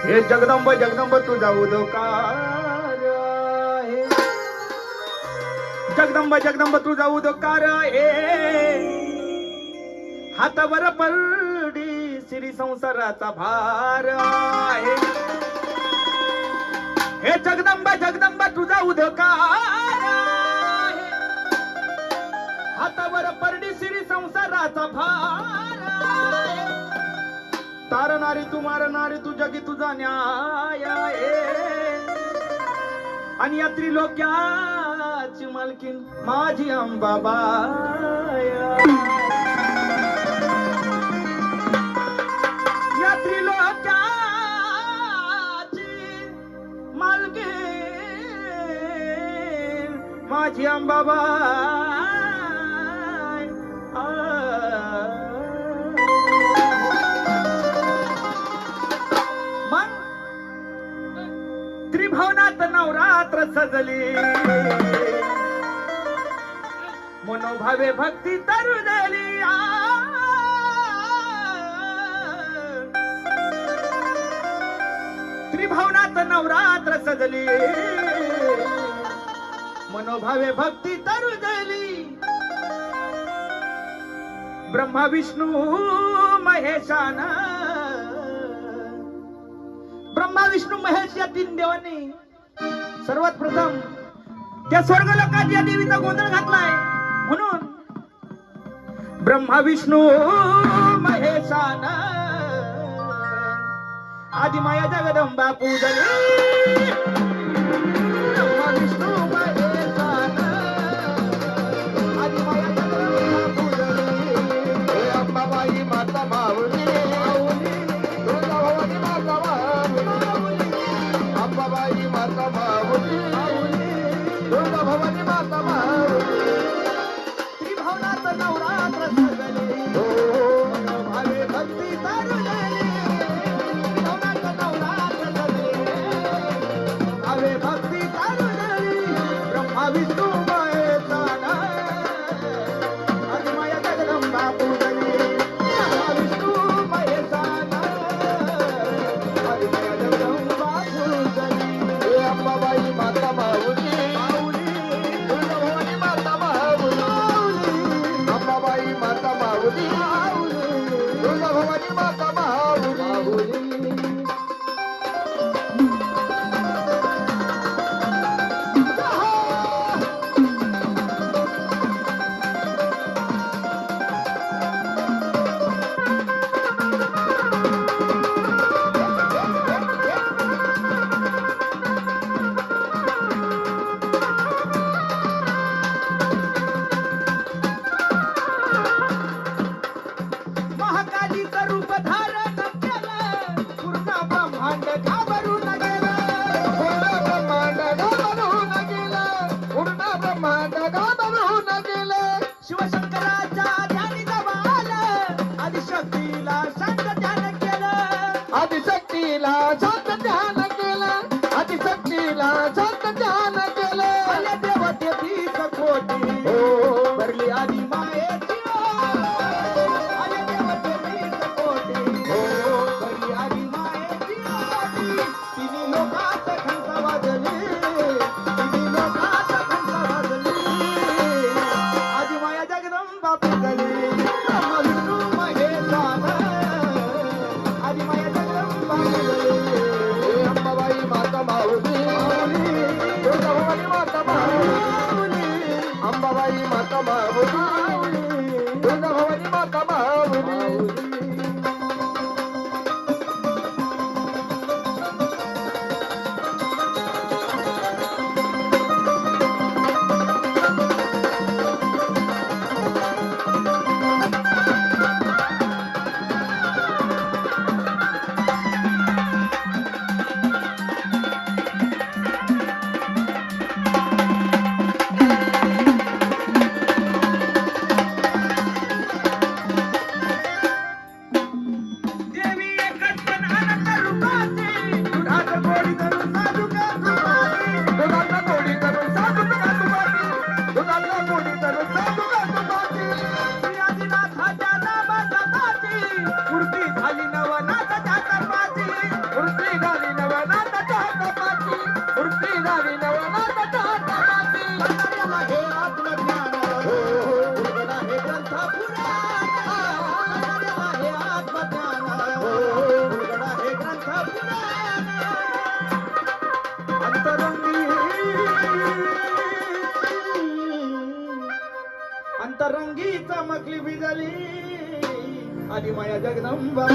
हे जगदंब जगदंब तुझा उदकार आहे, जगदंब जगदंब तुझा उदकार आहे, हातावर पडली श्री संसाराचा भार आहे. हे जगदंब जगदंब तुझा उदकार आहे, हातावर पडली श्री संसाराचा भार आहे. तारणारी तू मारणारी तू जगी तुझा न्याय आहे, आणि या त्रिलोक्याची मालकीन माझी अंबाबाई. या त्रिलोक्याची मालकीन माझी अंबाबाई. त्रिभुवनात नवरात्र सजली, मनोभावे भक्ती तरुजली. त्रिभुवनात नवरात्र सजली, मनोभावे भक्ती तरुजली. ब्रह्मा विष्णू महेशान, ब्रह्मा विष्णू महेश या तीन देवांनी सर्वात प्रथम त्या स्वर्ग लोकात या देवीचा गोंधळ घातलाय. म्हणून ब्रह्मा विष्णू महेशान आदिमाया जगदंबा पूजली. ब्रह्मा विष्णू महेशान आदिमाया जगदंबा पूजली. हे अंबाबाई माता माऊली, अंबाबाई माता माऊली, दुर्गा भवानी माता माऊली. त्रिभुवनात नवरात्र सजले, मनोभावे भक्ती तरुजली. त्रिभुवनात नवरात्र सजले, मनोभावे भक्ती तरुजली. ब्रह्मा विष्णू महेशान आदिमाया जगदंबा पूजली. ब्रह्मा विष्णू महेशान आदिमाया जगदंबा पूजली. अंबाबाई माता माऊली, दुर्गा भवानी माता माऊली, अंबाबाई माता माऊली, दुर्गा भवानी माता माऊली. महाकालीचं रूप धारण केलं, पूर्ण ब्रह्मांड घाबरून गेलं. पूर्ण ब्रह्मांड घाबरून गेलं, पूर्ण ब्रह्मांड घाबरून गेलं. शिवशंकराच्या ध्यानी जवळ आलं, आदिशक्तीला शांत ध्यान केलं. आदिशक्तीला शांत ध्यान केलं, आदिशक्तीला शांत ध्यान केलं. आले देवते 30 कोटी, भरली आदि मायेची. तिन्ही लोकात घंट वाजली, तिन्ही लोकात घंट वाजली. आदिमाया जगदंबा पूजली. ब्रह्मा विष्णू महेशान आदिमाया जगदंबा पूजली. अंबाबाई माता माऊली, दुर्गा भवानी माता माऊली, अंबाबाई माता माऊली, दुर्गा भवानी माता माऊली. झाली नवनाथ जाता माझी, भिजली आली माया जगदंबा